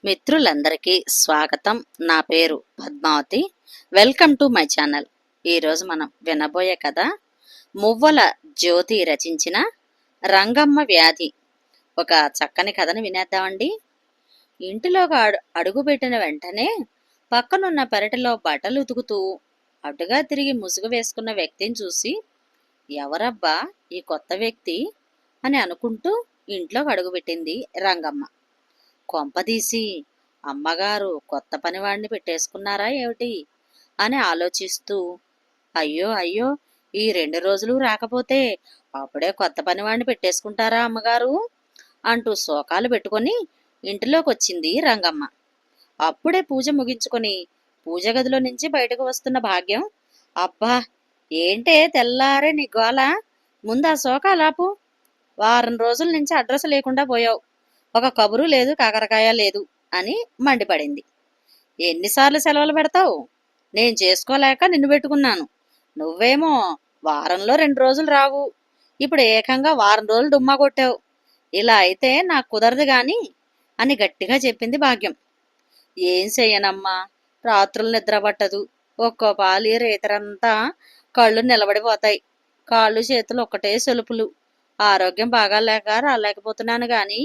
మిత్రులందరికీ స్వాగతం. నా పేరు Padmavathi. Welcome to my channel. ఈరోజు మనం వినబోయే కథ మువ్వల జ్యోతి రచించిన రంగమ్మ వ్యాధి. ఒక చక్కని కథను వినేద్దామండి. ఇంటిలోకి అడుగుపెట్టిన వెంటనే పక్కనున్న పెరటిలో బట్టలు ఉతుకుతూ అటుగా తిరిగి ముసుగు వేసుకున్న వ్యక్తిని చూసి, ఎవరబ్బా ఈ కొత్త వ్యక్తి అని అనుకుంటూ ఇంట్లోకి అడుగుపెట్టింది రంగమ్మ. కొంపదీసి అమ్మగారు కొత్త పనివాడిని పెట్టేసుకున్నారా ఏమిటి అని ఆలోచిస్తూ, అయ్యో అయ్యో, ఈ 2 రోజులు రాకపోతే అప్పుడే కొత్త పనివాడిని పెట్టేసుకుంటారా అమ్మగారు అంటూ శోకాలు పెట్టుకొని ఇంటిలోకి వచ్చింది రంగమ్మ. అప్పుడే పూజ ముగించుకొని పూజ గదిలో నుంచి బయటకు వస్తున్న భాగ్యం, అబ్బా ఏంటే తెల్లారే నీ గోల, ముందు ఆ శోకాలాపు. వారం రోజుల నుంచి అడ్రస్ లేకుండా పోయావు, ఒక కబురు లేదు, కాకరకాయ లేదు అని మండిపడింది. ఎన్నిసార్లు సెలవులు పెడతావు? నేను చేసుకోలేక నిన్ను పెట్టుకున్నాను. నువ్వేమో వారంలో 2 రోజులు రావు, ఇప్పుడు ఏకంగా వారం రోజులు డుమ్మా కొట్టావు. ఇలా అయితే నాకు కుదరదు గాని అని గట్టిగా చెప్పింది భాగ్యం. ఏం చెయ్యనమ్మా, రాత్రులు నిద్ర పట్టదు, ఒక్కో పాలి రేతరంతా కళ్ళు నిలబడిపోతాయి, కాళ్ళు చేతులు ఒక్కటే సొలుపులు. ఆరోగ్యం బాగాలేక రాలేకపోతున్నాను గాని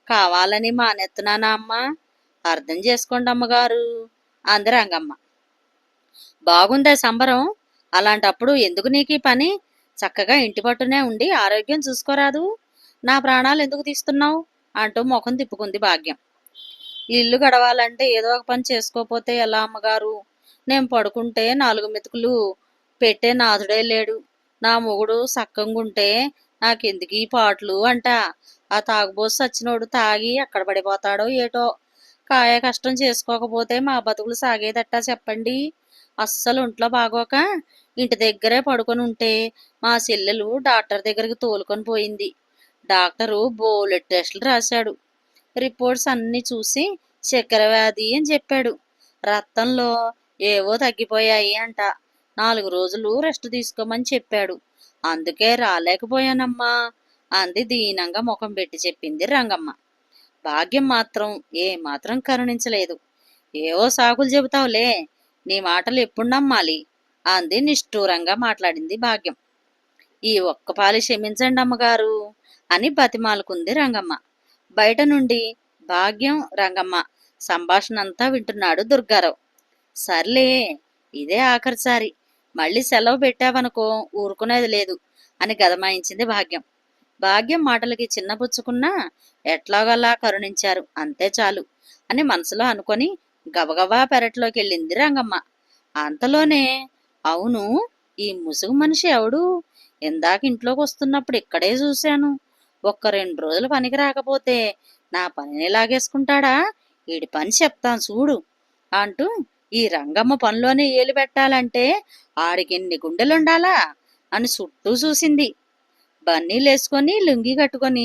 కావాలని మానెత్తున్నానా అమ్మా? అర్థం చేసుకోండి అమ్మగారు అంది రంగమ్మ. బాగుందే సంబరం, అలాంటప్పుడు ఎందుకు నీకు పని? చక్కగా ఇంటి పట్టునే ఉండి ఆరోగ్యం చూసుకోరాదు, నా ప్రాణాలు ఎందుకు తీస్తున్నావు అంటూ ముఖం తిప్పుకుంది భాగ్యం. ఇల్లు గడవాలంటే ఏదో ఒక పని చేసుకోపోతే ఎలా అమ్మగారు? నేను పడుకుంటే 4 మెతుకులు పెట్టే నాథుడే లేడు, నా మొగుడు సక్కంగుంటే నాకెందుకు ఈ పాటలు అంట. ఆ తాగుబోసు సచ్చినోడు తాగి ఎక్కడ పడిపోతాడో ఏటో. కాయ కష్టం చేసుకోకపోతే మా బతుకులు సాగేదట్టా చెప్పండి. అస్సలు ఒంట్లో బాగోక ఇంటి దగ్గరే పడుకొని ఉంటే మా చెల్లెలు డాక్టర్ దగ్గరికి తోలుకొని పోయింది. డాక్టరు బోలెడ్ టెస్టులు రాశాడు. రిపోర్ట్స్ అన్నీ చూసి చక్కెర వ్యాధి అని చెప్పాడు. రక్తంలో ఏవో తగ్గిపోయాయి అంట. 4 రోజులు రెస్ట్ తీసుకోమని చెప్పాడు. అందుకే రాలేకపోయానమ్మా అంది దీనంగా ముఖం పెట్టి చెప్పింది రంగమ్మ. భాగ్యం మాత్రం ఏమాత్రం కరుణించలేదు. ఏవో సాకులు చెబుతావులే, నీ మాటలు ఎప్పుడు నమ్మాలి అంది నిష్ఠూరంగా మాట్లాడింది భాగ్యం. ఈ ఒక్క పాలి క్షమించండి అమ్మగారు అని బతిమాలుకుంది రంగమ్మ. బయట నుండి భాగ్యం రంగమ్మ సంభాషణ అంతా వింటున్నాడు దుర్గారావు. సర్లే, ఇదే ఆఖరిసారి, మళ్ళీ సెలవు పెట్టావనుకో ఊరుకునేది లేదు అని గదమాయించింది భాగ్యం. భాగ్యం మాటలకి చిన్నపుచ్చుకున్నా ఎట్లాగలా కరుణించారు, అంతే చాలు అని మనసులో అనుకొని గబగబా పెరట్లోకి వెళ్ళింది రంగమ్మ. అంతలోనే, అవును, ఈ ముసుగు మనిషి ఎవడు? ఇందాక ఇంట్లోకి వస్తున్నప్పుడు ఇక్కడే చూశాను. ఒక్క 2 రోజులు పనికి రాకపోతే నా పనిని లాగేసుకుంటాడా? ఈడి పని చెప్తాను చూడు అంటూ ఈ రంగమ్మ పనిలోనే ఏలు పెట్టాలంటే ఆడికెన్ని గుండెలుండాలా అని చుట్టూ చూసింది. బన్నీలేసుకొని లుంగి కట్టుకొని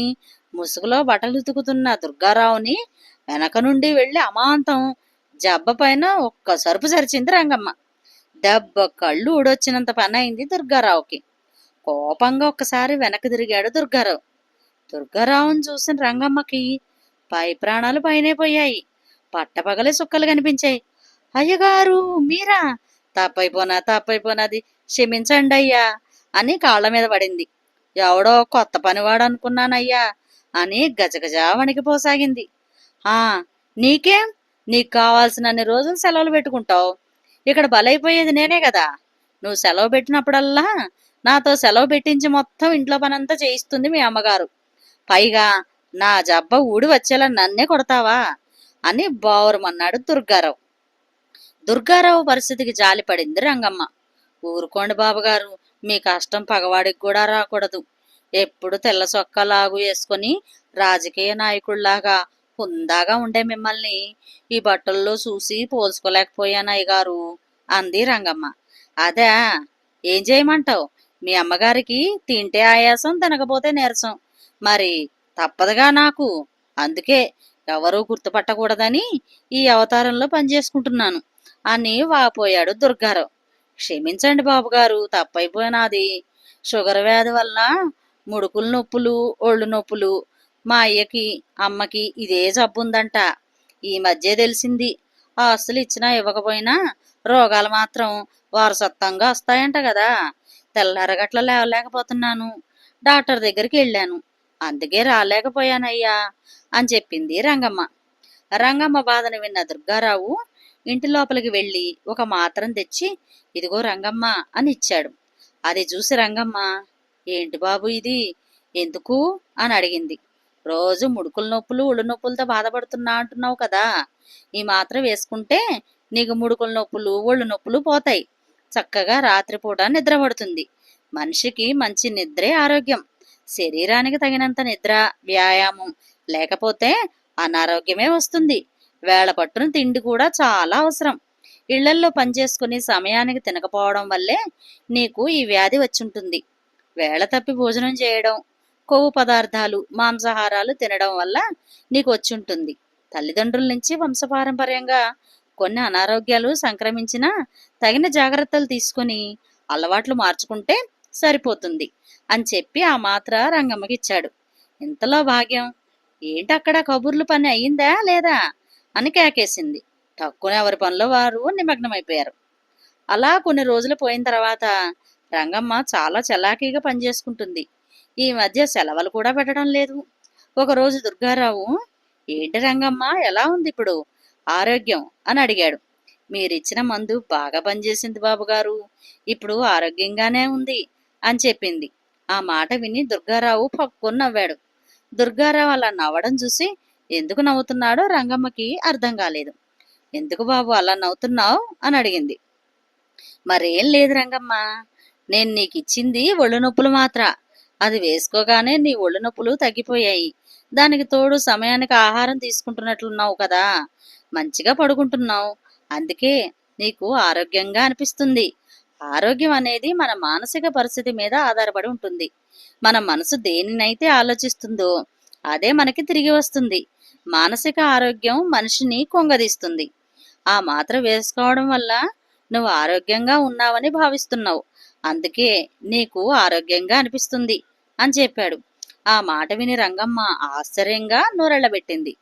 ముసుగులో బట్టలు ఉతుకుతున్న దుర్గారావుని వెనక నుండి వెళ్లి అమాంతం జబ్బ పైన ఒక్క సరుపు సరిచింది రంగమ్మ. దెబ్బ కళ్ళు ఊడొచ్చినంత పని అయింది దుర్గారావుకి. కోపంగా ఒక్కసారి వెనక్కి తిరిగాడు దుర్గారావు. దుర్గారావుని చూసిన రంగమ్మకి పై ప్రాణాలు పైనే పోయాయి. పట్టపగలే సుక్కలు కనిపించాయి. అయ్యగారు మీరా? తప్పైపోనాది, క్షమించండి అయ్యా అని కాళ్ల మీద పడింది. ఎవడో కొత్త పనివాడు అనుకున్నానయ్యా అని గజగజా వణికిపోసాగింది. ఆ నీకేం? నీకు కావాల్సినన్ని రోజులు సెలవులు పెట్టుకుంటావు, ఇక్కడ బలైపోయేది నేనే కదా. నువ్వు సెలవు పెట్టినప్పుడల్లా నాతో సెలవు పెట్టించి మొత్తం ఇంట్లో పనంతా చేయిస్తుంది మీ అమ్మగారు. పైగా నా జబ్బ ఊడి వచ్చేలా నన్నే కొడతావా అని బావురమన్నాడు దుర్గారావు. దుర్గారావు పరిస్థితికి జాలిపడింది రంగమ్మ. ఊరుకోండి బాబుగారు, మీ కష్టం పగవాడికి కూడా రాకూడదు. ఎప్పుడు తెల్ల సొక్కలాగు వేసుకొని రాజకీయ నాయకుల్లాగా హుందాగా ఉండే మిమ్మల్ని ఈ బట్టల్లో చూసి పోల్చుకోలేకపోయాను అయ్యగారు అంది రంగమ్మ. అదే, ఏం చేయమంటావు? మీ అమ్మగారికి తింటే ఆయాసం, తినకపోతే నీరసం, మరి తప్పదుగా నాకు. అందుకే ఎవరూ గుర్తుపట్టకూడదని ఈ అవతారంలో పనిచేసుకుంటున్నాను అని వాపోయాడు దుర్గారావు. క్షమించండి బాబుగారు, తప్పైపోయినాది. షుగర్ వ్యాధి వల్ల ముడుకులు నొప్పులు, ఒళ్ళు నొప్పులు. మా అయ్యకి అమ్మకి ఇదే జబ్బుందంట. ఈ మధ్య తెలిసింది. ఆస్తులు ఇచ్చినా ఇవ్వకపోయినా రోగాలు మాత్రం వారసత్వంగా వస్తాయంట కదా. తెల్లారగట్ల లేవలేకపోతున్నాను. డాక్టర్ దగ్గరికి వెళ్ళాను. అందుకే రాలేకపోయానయ్యా అని చెప్పింది రంగమ్మ. రంగమ్మ బాధను విన్న దుర్గారావు ఇంటి లోపలికి వెళ్ళి ఒక మాత్రం తెచ్చి, ఇదిగో రంగమ్మ అని ఇచ్చాడు. అది చూసి రంగమ్మ, ఏంటి బాబు ఇది, ఎందుకు అని అడిగింది. రోజు ముడుకుల నొప్పులు ఒళ్ళు నొప్పులతో బాధపడుతున్నా అంటున్నావు కదా, ఈ మాత్రం వేసుకుంటే నీకు ముడుకుల నొప్పులు ఒళ్ళు నొప్పులు పోతాయి. చక్కగా రాత్రిపూట నిద్ర పడుతుంది. మనిషికి మంచి నిద్రే ఆరోగ్యం. శరీరానికి తగినంత నిద్ర, వ్యాయామం లేకపోతే అనారోగ్యమే వస్తుంది. వేళ పట్టున తిండి కూడా చాలా అవసరం. ఇళ్లల్లో పనిచేసుకుని సమయానికి తినకపోవడం వల్లే నీకు ఈ వ్యాధి వచ్చుంటుంది. వేళ తప్పి భోజనం చేయడం, కొవ్వు పదార్థాలు, మాంసాహారాలు తినడం వల్ల నీకు వచ్చుంటుంది. తల్లిదండ్రుల నుంచి వంశపారంపర్యంగా కొన్ని అనారోగ్యాలు సంక్రమించినా తగిన జాగ్రత్తలు తీసుకుని అలవాట్లు మార్చుకుంటే సరిపోతుంది అని చెప్పి ఆ మాత్ర రంగమ్మకి ఇచ్చాడు. ఇంతలో భాగ్యం, ఏంటక్కడ కబుర్లు పని అయ్యిందా లేదా అని కేకేసింది. తక్కువ ఎవరి పనిలో వారు నిమగ్నమైపోయారు. అలా కొన్ని రోజులు పోయిన తర్వాత రంగమ్మ చాలా చలాకీగా పనిచేసుకుంటుంది. ఈ మధ్య సెలవులు కూడా పెట్టడం లేదు. ఒకరోజు దుర్గారావు, ఏంటి రంగమ్మ, ఎలా ఉంది ఇప్పుడు ఆరోగ్యం అని అడిగాడు. మీరిచ్చిన మందు బాగా పనిచేసింది బాబుగారు, ఇప్పుడు ఆరోగ్యంగానే ఉంది అని చెప్పింది. ఆ మాట విని దుర్గారావు పక్కున నవ్వాడు. దుర్గారావు అలా నవ్వడం చూసి ఎందుకు నవ్వుతున్నాడో రంగమ్మకి అర్థం కాలేదు. ఎందుకు బాబు అలా నవ్వుతున్నావు అని అడిగింది. మరేం లేదు రంగమ్మ, నేను నీకు ఇచ్చింది ఒళ్ళు నొప్పులు మాత్ర. అది వేసుకోగానే నీ ఒళ్ళు నొప్పులు తగ్గిపోయాయి. దానికి తోడు సమయానికి ఆహారం తీసుకుంటున్నట్లున్నావు కదా, మంచిగా పడుకుంటున్నావు. అందుకే నీకు ఆరోగ్యంగా అనిపిస్తుంది. ఆరోగ్యం అనేది మన మానసిక పరిస్థితి మీద ఆధారపడి ఉంటుంది. మన మనసు దేనినైతే ఆలోచిస్తుందో అదే మనకి తిరిగి వస్తుంది. మానసిక ఆరోగ్యం మనిషిని కొంగదీస్తుంది. ఆ మాత్ర వేసుకోవడం వల్ల నువ్వు ఆరోగ్యంగా ఉన్నావని భావిస్తున్నావు. అందుకే నీకు ఆరోగ్యంగా అనిపిస్తుంది అని చెప్పాడు. ఆ మాట విని రంగమ్మ ఆశ్చర్యంగా నోరెళ్లబెట్టింది.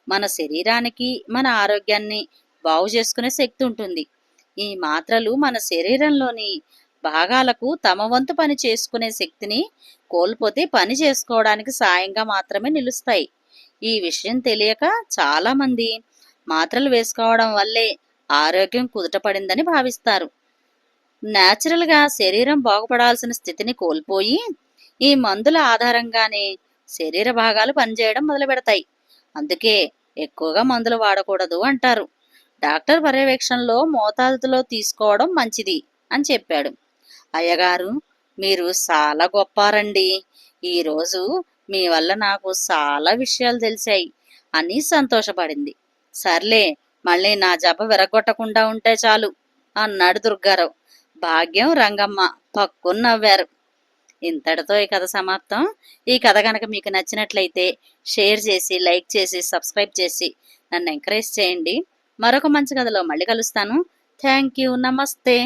మన శరీరానికి, మన ఆరోగ్యాన్ని బాగు చేసుకునే శక్తి ఉంటుంది. ఈ మాత్రలు మన శరీరంలోని భాగాలకు తమ వంతు పని చేసుకునే శక్తిని కోల్పోతే పని చేసుకోవడానికి సాయంగా మాత్రమే నిలుస్తాయి. ఈ విషయం తెలియక చాలా మంది మాత్రలు వేసుకోవడం వల్లే ఆరోగ్యం కుదుటపడిందని భావిస్తారు. న్యాచురల్గా శరీరం బాగుపడాల్సిన స్థితిని కోల్పోయి ఈ మందుల ఆధారంగానే శరీర భాగాలు పనిచేయడం మొదలు పెడతాయి. అందుకే ఎక్కువగా మందులు వాడకూడదు అంటారు. డాక్టర్ పర్యవేక్షణలో మోతాదులో తీసుకోవడం మంచిది అని చెప్పాడు. అయ్యగారు, మీరు చాలా గొప్పారండి. ఈరోజు మీ వల్ల నాకు చాలా విషయాలు తెలిసాయి అని సంతోషపడింది. సర్లే, మళ్ళీ నా జబ్బ విరగొట్టకుండా ఉంటే చాలు అన్నాడు దుర్గారావు. భాగ్యం, రంగమ్మ పక్కున నవ్వారు. ఇంతటితో ఈ కథ సమాప్తం. ఈ కథ కనుక మీకు నచ్చినట్లయితే షేర్ చేసి, లైక్ చేసి, సబ్స్క్రైబ్ చేసి నన్ను ఎంకరేజ్ చేయండి. మరొక మంచి కథలో మళ్ళీ కలుస్తాను. Thank you. నమస్తే.